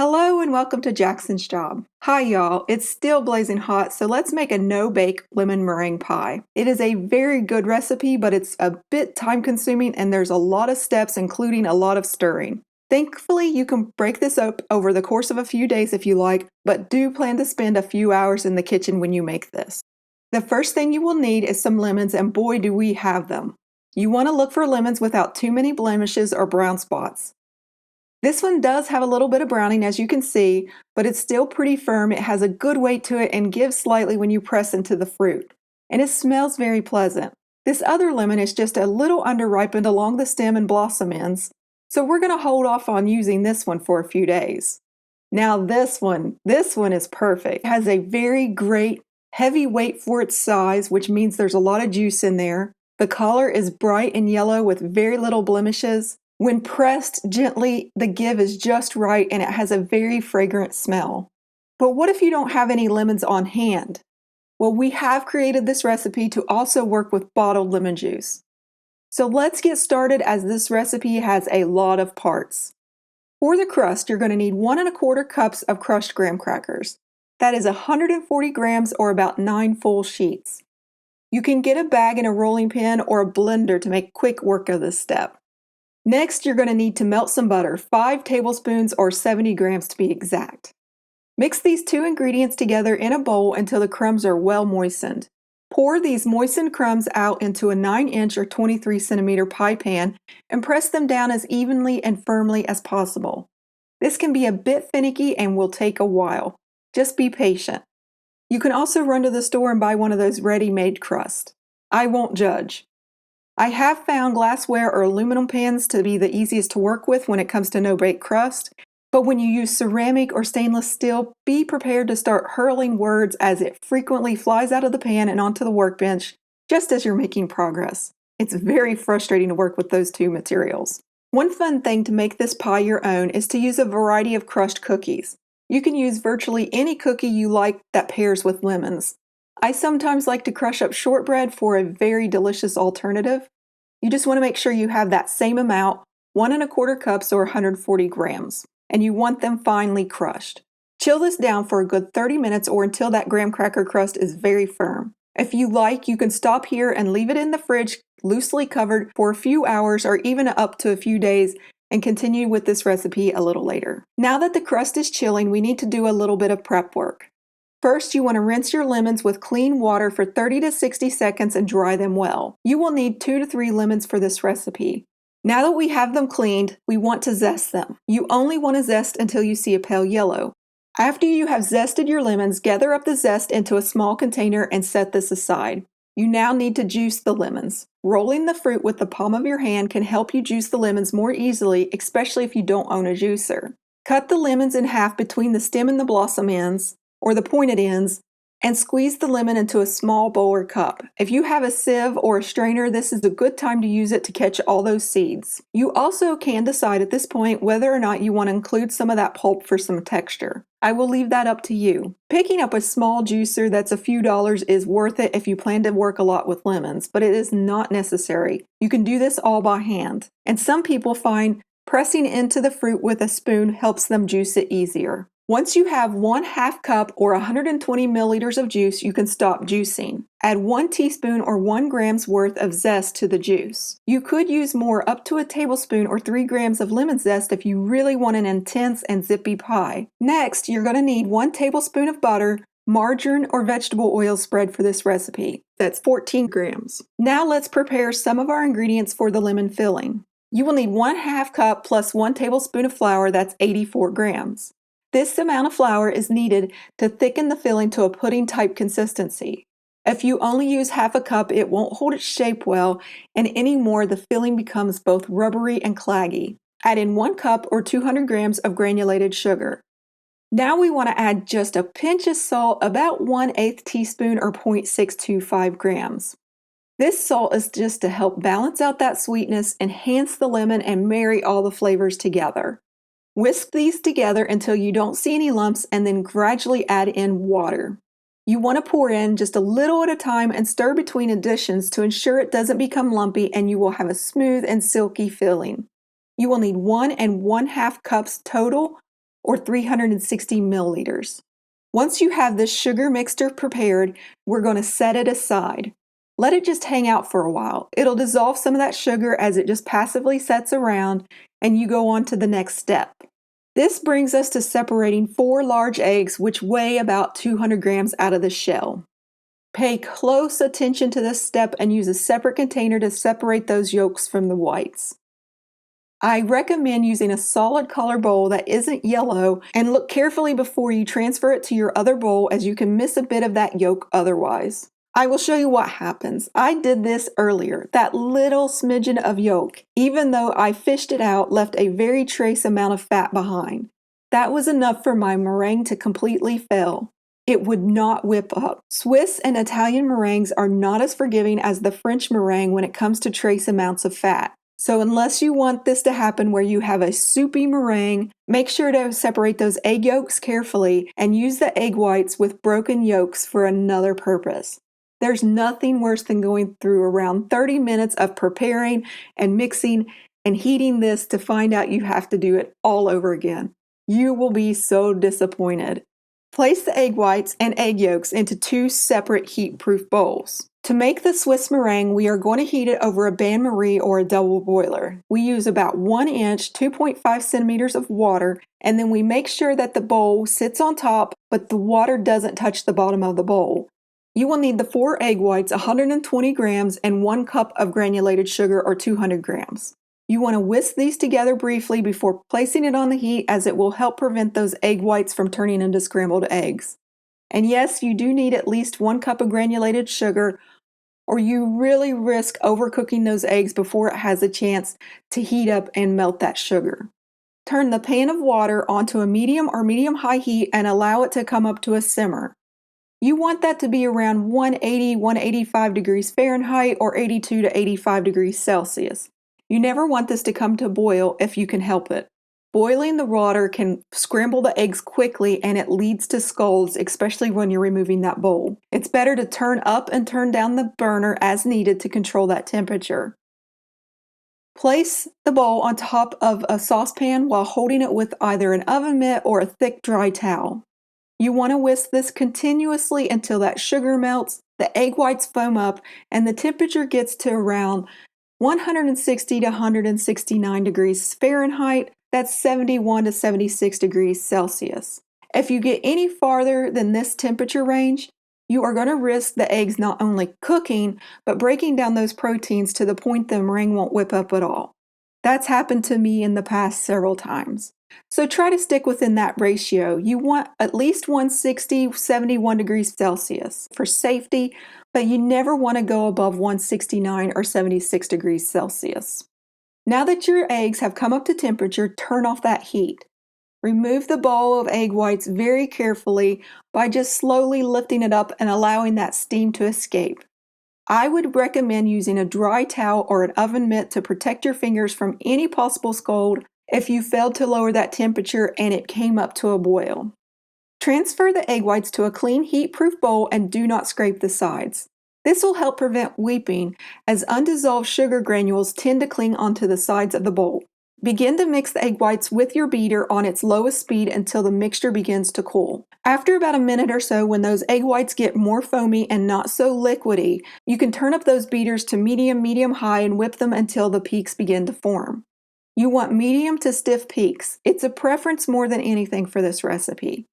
Hello and welcome to Jackson's Job. Hi y'all, it's still blazing hot, so let's make a no-bake lemon meringue pie. It is a very good recipe, but it's a bit time-consuming and there's a lot of steps, including a lot of stirring. Thankfully, you can break this up over the course of a few days if you like, but do plan to spend a few hours in the kitchen when you make this. The first thing you will need is some lemons, and boy do we have them. You want to look for lemons without too many blemishes or brown spots. This one does have a little bit of browning, as you can see, but it's still pretty firm. It has a good weight to it and gives slightly when you press into the fruit. And it smells very pleasant. This other lemon is just a little underripened along the stem and blossom ends, so we're going to hold off on using this one for a few days. Now this one is perfect. It has a very great heavy weight for its size, which means there's a lot of juice in there. The color is bright and yellow with very little blemishes. When pressed gently, the give is just right and it has a very fragrant smell. But what if you don't have any lemons on hand? Well, we have created this recipe to also work with bottled lemon juice. So let's get started, as this recipe has a lot of parts. For the crust, you're going to need 1¼ cups of crushed graham crackers. That is 140 grams or about 9 full sheets. You can get a bag and a rolling pin or a blender to make quick work of this step. Next, you're going to need to melt some butter, 5 tablespoons or 70 grams to be exact. Mix these two ingredients together in a bowl until the crumbs are well moistened. Pour these moistened crumbs out into a 9-inch or 23-centimeter pie pan and press them down as evenly and firmly as possible. This can be a bit finicky and will take a while. Just be patient. You can also run to the store and buy one of those ready-made crusts. I won't judge. I have found glassware or aluminum pans to be the easiest to work with when it comes to no-bake crust, but when you use ceramic or stainless steel, be prepared to start hurling words as it frequently flies out of the pan and onto the workbench just as you're making progress. It's very frustrating to work with those two materials. One fun thing to make this pie your own is to use a variety of crushed cookies. You can use virtually any cookie you like that pairs with lemons. I sometimes like to crush up shortbread for a very delicious alternative. You just want to make sure you have that same amount, 1¼ cups or 140 grams, and you want them finely crushed. Chill this down for a good 30 minutes or until that graham cracker crust is very firm. If you like, you can stop here and leave it in the fridge loosely covered for a few hours or even up to a few days and continue with this recipe a little later. Now that the crust is chilling, we need to do a little bit of prep work. First, you want to rinse your lemons with clean water for 30 to 60 seconds and dry them well. You will need 2 to 3 lemons for this recipe. Now that we have them cleaned, we want to zest them. You only want to zest until you see a pale yellow. After you have zested your lemons, gather up the zest into a small container and set this aside. You now need to juice the lemons. Rolling the fruit with the palm of your hand can help you juice the lemons more easily, especially if you don't own a juicer. Cut the lemons in half between the stem and the blossom ends, or the pointed ends, and squeeze the lemon into a small bowl or cup. If you have a sieve or a strainer, this is a good time to use it to catch all those seeds. You also can decide at this point whether or not you want to include some of that pulp for some texture. I will leave that up to you. Picking up a small juicer that's a few dollars is worth it if you plan to work a lot with lemons, but it is not necessary. You can do this all by hand, and some people find pressing into the fruit with a spoon helps them juice it easier. Once you have 1/2 cup or 120 milliliters of juice, you can stop juicing. Add 1 teaspoon or 1 gram's worth of zest to the juice. You could use more, up to a tablespoon or 3 grams of lemon zest if you really want an intense and zippy pie. Next, you're going to need 1 tablespoon of butter, margarine, or vegetable oil spread for this recipe. That's 14 grams. Now let's prepare some of our ingredients for the lemon filling. You will need 1/2 cup plus 1 tablespoon of flour, that's 84 grams. This amount of flour is needed to thicken the filling to a pudding-type consistency. If you only use 1/2 cup, it won't hold its shape well, and any more the filling becomes both rubbery and claggy. Add in 1 cup or 200 grams of granulated sugar. Now we want to add just a pinch of salt, about 1/8 teaspoon or 0.625 grams. This salt is just to help balance out that sweetness, enhance the lemon, and marry all the flavors together. Whisk these together until you don't see any lumps, and then gradually add in water. You want to pour in just a little at a time and stir between additions to ensure it doesn't become lumpy, and you will have a smooth and silky filling. You will need 1 1/2 cups total or 360 milliliters. Once you have this sugar mixture prepared, we're going to set it aside. Let it just hang out for a while. It'll dissolve some of that sugar as it just passively sets around, and you go on to the next step. This brings us to separating 4 large eggs, which weigh about 200 grams out of the shell. Pay close attention to this step and use a separate container to separate those yolks from the whites. I recommend using a solid color bowl that isn't yellow, and look carefully before you transfer it to your other bowl, as you can miss a bit of that yolk otherwise. I will show you what happens. I did this earlier. That little smidgen of yolk, even though I fished it out, left a very trace amount of fat behind. That was enough for my meringue to completely fail. It would not whip up. Swiss and Italian meringues are not as forgiving as the French meringue when it comes to trace amounts of fat. So unless you want this to happen where you have a soupy meringue, make sure to separate those egg yolks carefully and use the egg whites with broken yolks for another purpose. There's nothing worse than going through around 30 minutes of preparing and mixing and heating this to find out you have to do it all over again. You will be so disappointed. Place the egg whites and egg yolks into 2 separate heat-proof bowls. To make the Swiss meringue, we are going to heat it over a bain-marie or a double boiler. We use about 1 inch, 2.5 centimeters of water, and then we make sure that the bowl sits on top, but the water doesn't touch the bottom of the bowl. You will need the 4 egg whites, 120 grams, and 1 cup of granulated sugar or 200 grams. You want to whisk these together briefly before placing it on the heat, as it will help prevent those egg whites from turning into scrambled eggs. And yes, you do need at least 1 cup of granulated sugar, or you really risk overcooking those eggs before it has a chance to heat up and melt that sugar. Turn the pan of water onto a medium or medium-high heat and allow it to come up to a simmer. You want that to be around 180–185 degrees Fahrenheit or 82 to 85 degrees Celsius. You never want this to come to a boil if you can help it. Boiling the water can scramble the eggs quickly, and it leads to scalds, especially when you're removing that bowl. It's better to turn up and turn down the burner as needed to control that temperature. Place the bowl on top of a saucepan while holding it with either an oven mitt or a thick dry towel. You want to whisk this continuously until that sugar melts, the egg whites foam up, and the temperature gets to around 160 to 169 degrees Fahrenheit. That's 71 to 76 degrees Celsius. If you get any farther than this temperature range, you are going to risk the eggs not only cooking, but breaking down those proteins to the point the meringue won't whip up at all. That's happened to me in the past several times. So try to stick within that ratio. You want at least 160, 71 degrees Celsius for safety, but you never want to go above 169 or 76 degrees Celsius. Now that your eggs have come up to temperature, turn off that heat. Remove the bowl of egg whites very carefully by just slowly lifting it up and allowing that steam to escape. I would recommend using a dry towel or an oven mitt to protect your fingers from any possible scald if you failed to lower that temperature and it came up to a boil. Transfer the egg whites to a clean heat-proof bowl and do not scrape the sides. This will help prevent weeping, as undissolved sugar granules tend to cling onto the sides of the bowl. Begin to mix the egg whites with your beater on its lowest speed until the mixture begins to cool. After about a minute or so, when those egg whites get more foamy and not so liquidy, you can turn up those beaters to medium-high and whip them until the peaks begin to form. You want medium to stiff peaks. It's a preference more than anything for this recipe.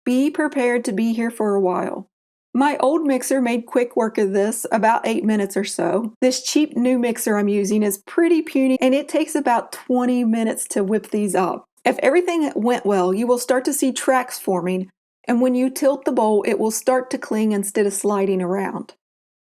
Be prepared to be here for a while. My old mixer made quick work of this, about 8 minutes or so. This cheap new mixer I'm using is pretty puny, and it takes about 20 minutes to whip these up. If everything went well, you will start to see tracks forming, and when you tilt the bowl, it will start to cling instead of sliding around.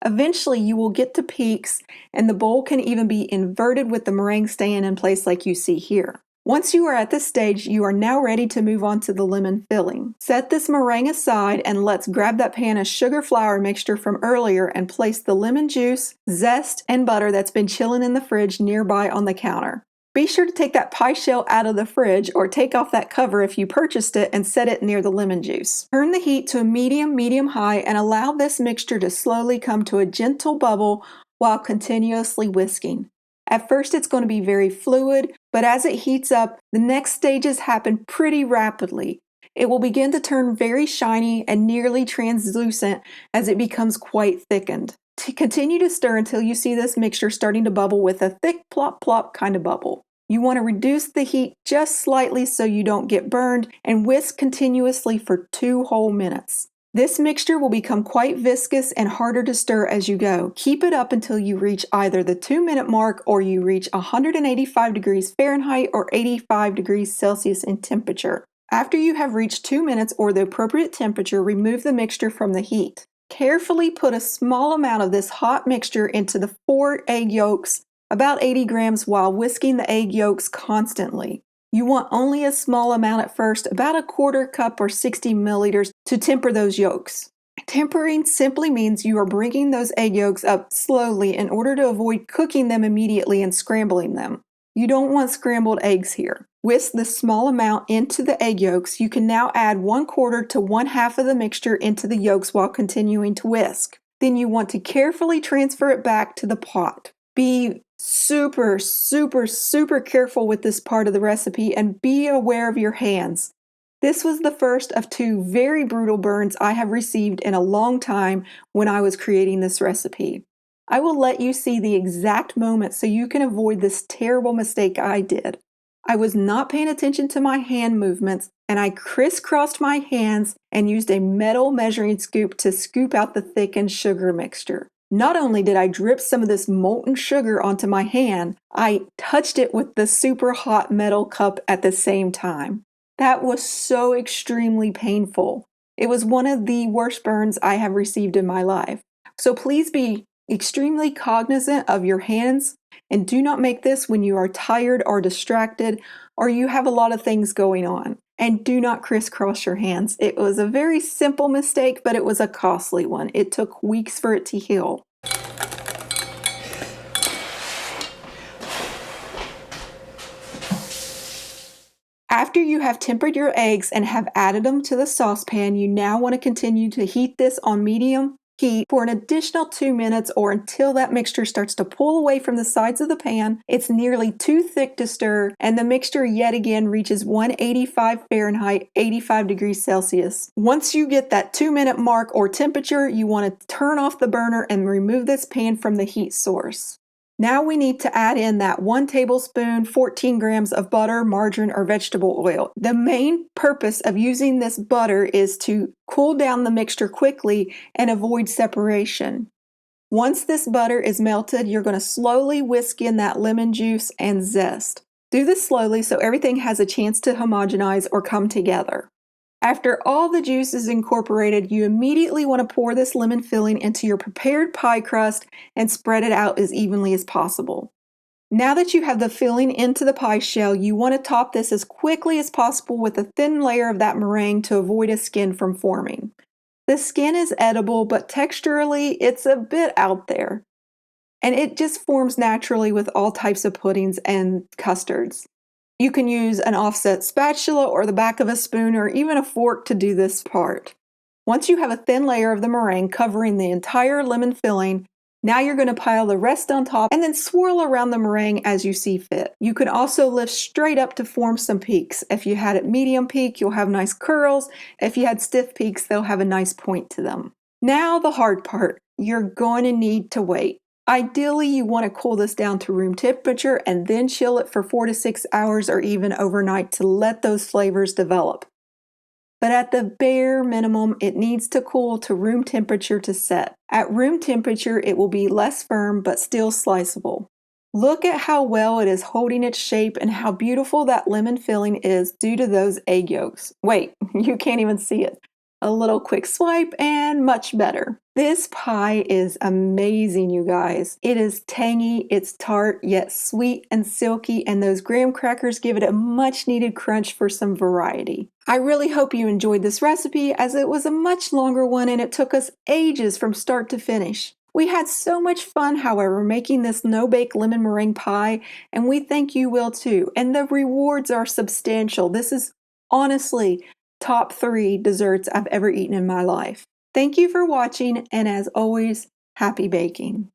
Eventually, you will get to peaks, and the bowl can even be inverted with the meringue staying in place like you see here. Once you are at this stage, you are now ready to move on to the lemon filling. Set this meringue aside and let's grab that pan of sugar flour mixture from earlier and place the lemon juice, zest, and butter that's been chilling in the fridge nearby on the counter. Be sure to take that pie shell out of the fridge or take off that cover if you purchased it and set it near the lemon juice. Turn the heat to a medium-high and allow this mixture to slowly come to a gentle bubble while continuously whisking. At first it's going to be very fluid, But as it heats up, the next stages happen pretty rapidly. It will begin to turn very shiny and nearly translucent as it becomes quite thickened. Continue to stir until you see this mixture starting to bubble with a thick plop plop kind of bubble. You want to reduce the heat just slightly so you don't get burned and whisk continuously for 2 whole minutes. This mixture will become quite viscous and harder to stir as you go. Keep it up until you reach either the 2-minute mark or you reach 185 degrees Fahrenheit or 85 degrees Celsius in temperature. After you have reached 2 minutes or the appropriate temperature, remove the mixture from the heat. Carefully put a small amount of this hot mixture into the 4 egg yolks, about 80 grams, while whisking the egg yolks constantly. You want only a small amount at first, about a 1/4 cup or 60 milliliters, to temper those yolks. Tempering simply means you are bringing those egg yolks up slowly in order to avoid cooking them immediately and scrambling them. You don't want scrambled eggs here. Whisk this small amount into the egg yolks. You can now add 1/4 to 1/2 of the mixture into the yolks while continuing to whisk. Then you want to carefully transfer it back to the pot. Be super careful with this part of the recipe and be aware of your hands. This was the first of 2 very brutal burns I have received in a long time when I was creating this recipe. I will let you see the exact moment so you can avoid this terrible mistake I did. I was not paying attention to my hand movements and I crisscrossed my hands and used a metal measuring scoop to scoop out the thickened sugar mixture. Not only did I drip some of this molten sugar onto my hand, I touched it with the super hot metal cup at the same time. That was so extremely painful. It was one of the worst burns I have received in my life. So please be extremely cognizant of your hands and do not make this when you are tired or distracted or you have a lot of things going on. And do not crisscross your hands. It was a very simple mistake, but it was a costly one. It took weeks for it to heal. After you have tempered your eggs and have added them to the saucepan, you now want to continue to heat this on medium heat for an additional 2 minutes or until that mixture starts to pull away from the sides of the pan. It's nearly too thick to stir and the mixture yet again reaches 185 Fahrenheit, 85 degrees Celsius. Once you get that 2-minute mark or temperature, you want to turn off the burner and remove this pan from the heat source. Now we need to add in that 1 tablespoon, 14 grams of butter, margarine, or vegetable oil. The main purpose of using this butter is to cool down the mixture quickly and avoid separation. Once this butter is melted, you're going to slowly whisk in that lemon juice and zest. Do this slowly so everything has a chance to homogenize or come together. After all the juice is incorporated, you immediately want to pour this lemon filling into your prepared pie crust and spread it out as evenly as possible. Now that you have the filling into the pie shell, you want to top this as quickly as possible with a thin layer of that meringue to avoid a skin from forming. The skin is edible, but texturally it's a bit out there. And it just forms naturally with all types of puddings and custards. You can use an offset spatula or the back of a spoon or even a fork to do this part. Once you have a thin layer of the meringue covering the entire lemon filling, now you're going to pile the rest on top and then swirl around the meringue as you see fit. You can also lift straight up to form some peaks. If you had it medium peak, you'll have nice curls. If you had stiff peaks, they'll have a nice point to them. Now the hard part. You're going to need to wait. Ideally, you want to cool this down to room temperature and then chill it for 4 to 6 hours or even overnight to let those flavors develop. But at the bare minimum, it needs to cool to room temperature to set. At room temperature, it will be less firm but still sliceable. Look at how well it is holding its shape and how beautiful that lemon filling is due to those egg yolks. Wait, you can't even see it. A little quick swipe and much better. This pie is amazing, you guys. It is tangy, it's tart, yet sweet and silky, and those graham crackers give it a much needed crunch for some variety. I really hope you enjoyed this recipe as it was a much longer one and it took us ages from start to finish. We had so much fun, however, making this no-bake lemon meringue pie, and we think you will too. And the rewards are substantial. This is honestly top 3 desserts I've ever eaten in my life. Thank you for watching, and as always, happy baking.